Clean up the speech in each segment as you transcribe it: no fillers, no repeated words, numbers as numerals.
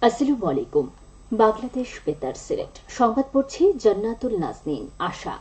আসসালামু আলাইকুম। বাংলাদেশ বেতার সিলেট সংবাদ পড়ছি জান্নাতুল নাজনীন আশা।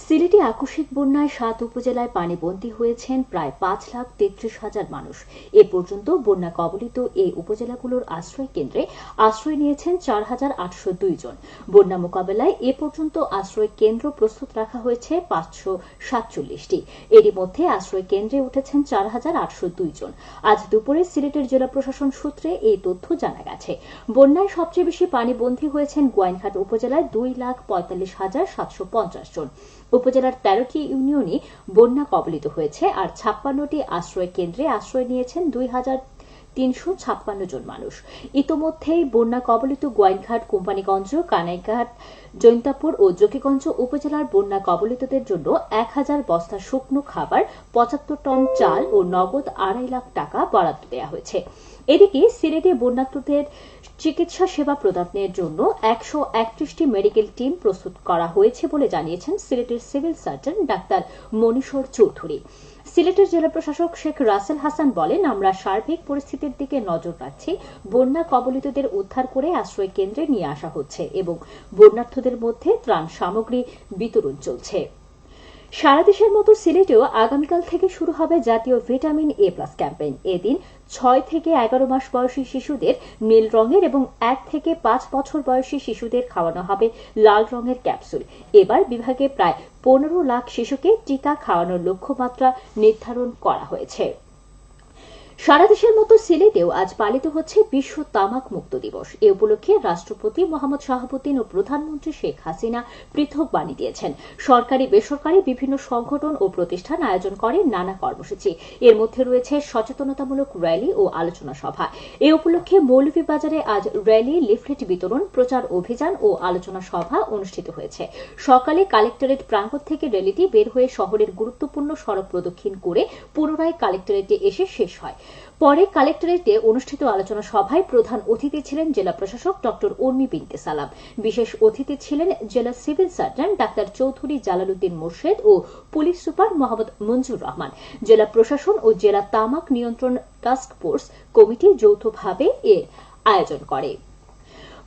সিলেটে আকস্মিক বন্যায় ৭ উপজেলায় পানিবন্দী হয়েছেন প্রায় ৫,৩৩,০০০ মানুষ। এ পর্যন্ত বন্যা কবলিত এই উপজেলাগুলোর আশ্রয় কেন্দ্রে আশ্রয় নিয়েছেন ৪,৮০২ জন। বন্যা মোকাবেলায় এ পর্যন্ত আশ্রয় কেন্দ্র প্রস্তুত রাখা হয়েছে ৫৪৭টি। এরই মধ্যে আশ্রয় কেন্দ্রে উঠেছেন ৪,৮০২ জন। আজ দুপুরে সিলেটের জেলা প্রশাসন সূত্রে এই তথ্য জানা গেছে। বন্যায় সবচেয়ে বেশি পানিবন্দী হয়েছেন গোয়াইনঘাট উপজেলায় ২,৪৫,৭৫০ জন। উপজেলার ১৩টি ইউনিয়নই বন্যা কবলিত হয়েছে, আর ৫৬টি আশ্রয় কেন্দ্রে আশ্রয় নিয়েছেন ২,৩৫৬ জন মানুষ। ইতোমধ্যেই বন্যা কবলিত গোয়াইনঘাট, কোম্পানীগঞ্জ, কানাইঘাট, জৈন্তাপুর ও জকিগঞ্জ উপজেলার বন্যা কবলিতদের জন্য ১,০০০ বস্তা শুকনো খাবার, ৭৫ টন চাল ও নগদ ২.৫ লাখ টাকা বরাদ্দ দেওয়া হয়েছে। এদিকে সিলেটে বন্যার্তদের চিকিৎসা সেবা প্রদানের জন্য ১৩১টি মেডিকেল টিম প্রস্তুত করা হয়েছে বলে জানিয়েছেন সিলেটের civil surgeon doctor Monishwar Chowdhury. সিলেটের জেলা প্রশাসক শেখ রাসেল হাসান বলেন, আমরা সার্বিক পরিস্থিতির দিকে নজর রাখছি। বন্যা কবলিতদের উদ্ধার করে আশ্রয় কেন্দ্রে নিয়ে আসা হচ্ছে এবং বন্যার্তদের মধ্যে ত্রাণ সামগ্রী বিতরণ চলছে। সারা দেশের মতো সিলেটেও আগামীকাল থেকে শুরু হবে জাতীয় ভিটামিন এ প্লাস ক্যাম্পেইন। এদিন ৬ থেকে ১১ মাস বয়সী শিশুদের নীল রঙের এবং ১ থেকে ৫ বছর বয়সী শিশুদের খাওয়ানো হবে লাল রঙের ক্যাপসুল। এবার বিভাগে প্রায় ১৫ লাখ শিশুকে টিকা খাওয়ানোর লক্ষ্যমাত্রা নির্ধারণ করা হয়েছে। সারা দেশের মতো সিলেটেও আজ পালিত হচ্ছে বিশ্ব তামাক মুক্ত দিবস। এ উপলক্ষে রাষ্ট্রপতি মোহাম্মদ শাহাবুদ্দিন ও প্রধানমন্ত্রী শেখ হাসিনা পৃথক বাণী দিয়েছেন। সরকারি বেসরকারি বিভিন্ন সংগঠন ও প্রতিষ্ঠান আয়োজন করে নানা কর্মসূচি। এর মধ্যে রয়েছে সচেতনতামূলক র্যালি ও আলোচনা সভা। এ উপলক্ষে মৌলভীবাজারে আজ র্যালি, লিফলেট বিতরণ, প্রচার অভিযান ও আলোচনা সভা অনুষ্ঠিত হয়েছে। সকালে কালেক্টরেট প্রাঙ্গণ থেকে র্যালিটি বের হয়ে শহরের গুরুত্বপূর্ণ সড়ক প্রদক্ষিণ করে পুনরায় কালেক্টরেটে এসে শেষ হয়। পরে কালেক্টরেটে অনুষ্ঠিত আলোচনা সভায় প্রধান অতিথি ছিলেন জেলা প্রশাসক ড উর্মি বিনতে সালাম। বিশেষ অতিথি ছিলেন জেলা civil surgeon doctor Chowdhury Jalaluddin Morshed ও পুলিশ সুপার মোহাম্মদ মঞ্জুর রহমান। জেলা প্রশাসন ও জেলা তামাক নিয়ন্ত্রণ টাস্ক ফোর্স কমিটি যৌথভাবে এর আয়োজন করে।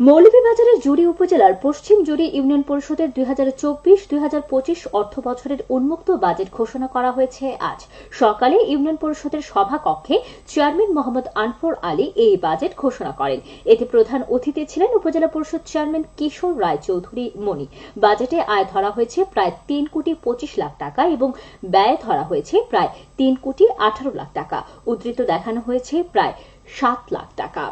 মৌলভীবাজারের জুড়ি উপজেলার পশ্চিম জুড়ি ইউনিয়ন পরিষদের ২০২৪-২০২৫ অর্থ বছরের উন্মুক্ত বাজেট ঘোষণা করা হয়েছে। আজ সকালে ইউনিয়ন পরিষদের সভাকক্ষে চেয়ারম্যান মোহাম্মদ আনফর আলী এই বাজেট ঘোষণা করেন। এতে প্রধান অতিথি ছিলেন উপজেলা পরিষদ চেয়ারম্যান কিশোর রায় চৌধুরী মনি। বাজেটে আয় ধরা হয়েছে প্রায় ৩,২৫ লাখ টাকা এবং ব্যয় ধরা হয়েছে প্রায় ৩,১৮ লাখ টাকা। উদ্ধৃত দেখানো হয়েছে প্রায় ৭ লাখ টাকা।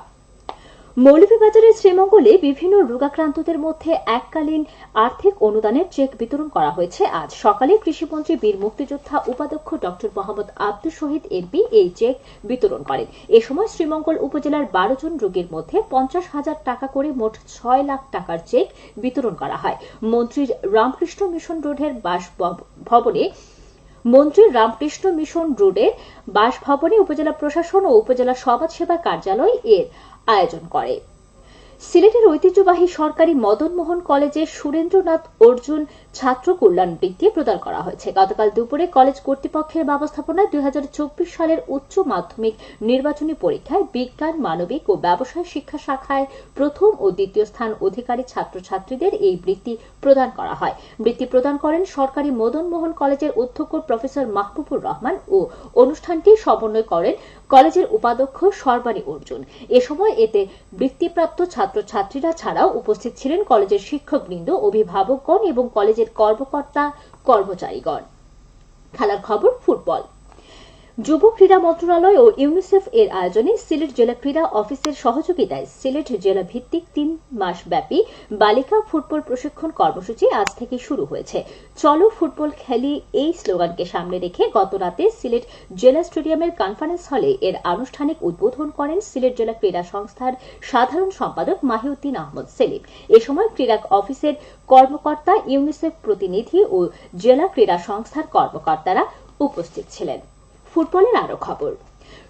মৌলভীবাজারের শ্রীমঙ্গলে বিভিন্ন রোগাক্রান্তদের মধ্যে এককালীন আর্থিক অনুদানের চেক বিতরণ করা হয়েছে। আজ সকালে কৃষিমন্ত্রী বীর মুক্তিযোদ্ধা উপাধ্যক্ষ ড মোহাম্মদ আব্দুল শহীদ এমপি এই চেক বিতরণ করেন। এ সময় শ্রীমঙ্গল উপজেলার 12 জন রোগীর মধ্যে 50,000 টাকা করে মোট 6 লাখ টাকার চেক বিতরণ করা হয়। মন্ত্রীর রামকৃষ্ণ মিশন রোডের বাসভবনে উপজেলা প্রশাসন ও উপজেলা সমাজসেবা কার্যালয় এর আয়োজন করে। সিলেটের ঐতিহ্যবাহী সরকারি মদন মোহন কলেজে সুরেন্দ্রনাথ অর্জুন ছাত্র কল্যাণ বৃত্তি প্রদান করা হয়েছে। গতকাল দুপুরে কলেজ কর্তৃপক্ষের ব্যবস্থাপনায় ২০২৪ সালের উচ্চ মাধ্যমিক নির্বাচনী পরীক্ষায় বিজ্ঞান, মানবিক ও ব্যবসায় শিক্ষা শাখায় প্রথম ও দ্বিতীয় স্থান অধিকারী ছাত্রছাত্রীদের এই বৃত্তি প্রদান করা হয়। বৃত্তি প্রদান করেন সরকারি মদন মোহন কলেজের অধ্যক্ষ প্রফেসর মাহবুবুর রহমান ও অনুষ্ঠানটি সমন্বয় করেন কলেজের উপাধ্যক্ষ সর্বাণী অর্জুন। এ সময় এতে বৃত্তিপ্রাপ্ত ছাত্রছাত্রীরা ছাড়াও উপস্থিত ছিলেন কলেজের শিক্ষকবৃন্দ, অভিভাবকগণ এবং কলেজের কর্মকর্তা কর্মচারীগণ। খেলার খবর ফুটবল। যুব ক্রীড়া মন্ত্রণালয় ও ইউনিসেফ এর আয়োজনে সিলেট জেলা ক্রীড়া অফিসের সহযোগিতায় সিলেট জেলা ভিত্তিক ৩ মাস ব্যাপী বালিকা ফুটবল প্রশিক্ষণ কর্মসূচি আজ থেকে শুরু হয়েছে। চলো ফুটবল খেলি এই স্লোগানকে সামনে রেখে গতরাতে সিলেট জেলা স্টেডিয়ামের কনফারেন্স হলে এর আনুষ্ঠানিক উদ্বোধন করেন সিলেট জেলা ক্রীড়া সংস্থার সাধারণ সম্পাদক মাহিউদ্দিন আহমদ সেলিম। এ সময় ক্রীড়া অফিসের কর্মকর্তা, ইউনিসেফ প্রতিনিধি ও জেলা ক্রীড়া সংস্থার কর্মকর্তারা উপস্থিত ছিলেন। ফুটবলের আরো খবর।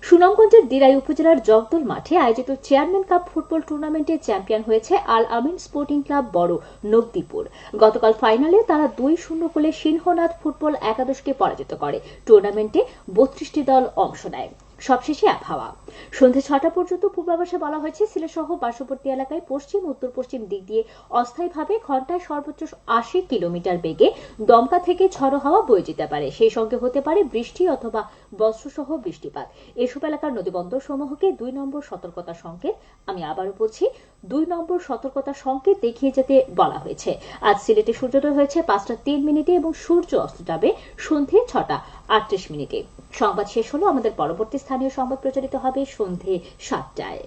সুনামগঞ্জের দিরাই উপজেলার জগদল মাঠে আয়োজিত চেয়ারম্যান কাপ ফুটবল টুর্নামেন্টে চ্যাম্পিয়ন হয়েছে আল আমিন স্পোর্টিং ক্লাব বড় নকদিপুর। গতকাল ফাইনালে তারা ২-০ গোলে সিংহনাথ ফুটবল একাদশকে পরাজিত করে। টুর্নামেন্টে ৩২টি দল অংশ নেয়। সবশেষে আবহাওয়া। সন্ধ্যে 6টা পর্যন্ত পূর্বাভাসে বলা হয়েছে সিলেট সহ পার্শ্ববর্তী এলাকায় পশ্চিম উত্তর পশ্চিম দিক দিয়ে অস্থায়ীভাবে ঘন্টায় সর্বোচ্চ 80 কিলোমিটার বেগে দমকা থেকে ঝড়ো হাওয়া বয়ে যেতে পারে। সেই সঙ্গে হতে পারে বৃষ্টি অথবা বজ্রসহ বৃষ্টিপাত। এসব এলাকার নদীবন্দর সমূহকে 2 নম্বর সতর্কতা সংকেত, আমি আবারও বলছি 2 নম্বর সতর্কতা সংকেত দেখিয়ে যেতে বলা হয়েছে। আজ সিলেটে সূর্যোদয় হয়েছে 5টা 3 মিনিটে এবং সূর্য অস্ত যাবে সন্ধ্যে 6টা 38 মিনিটে। সংবাদ শেষ হলো। আমাদের পরবর্তী স্থানীয় সংবাদ প্রচারিত হবে সন্ধ্যে 7টায়।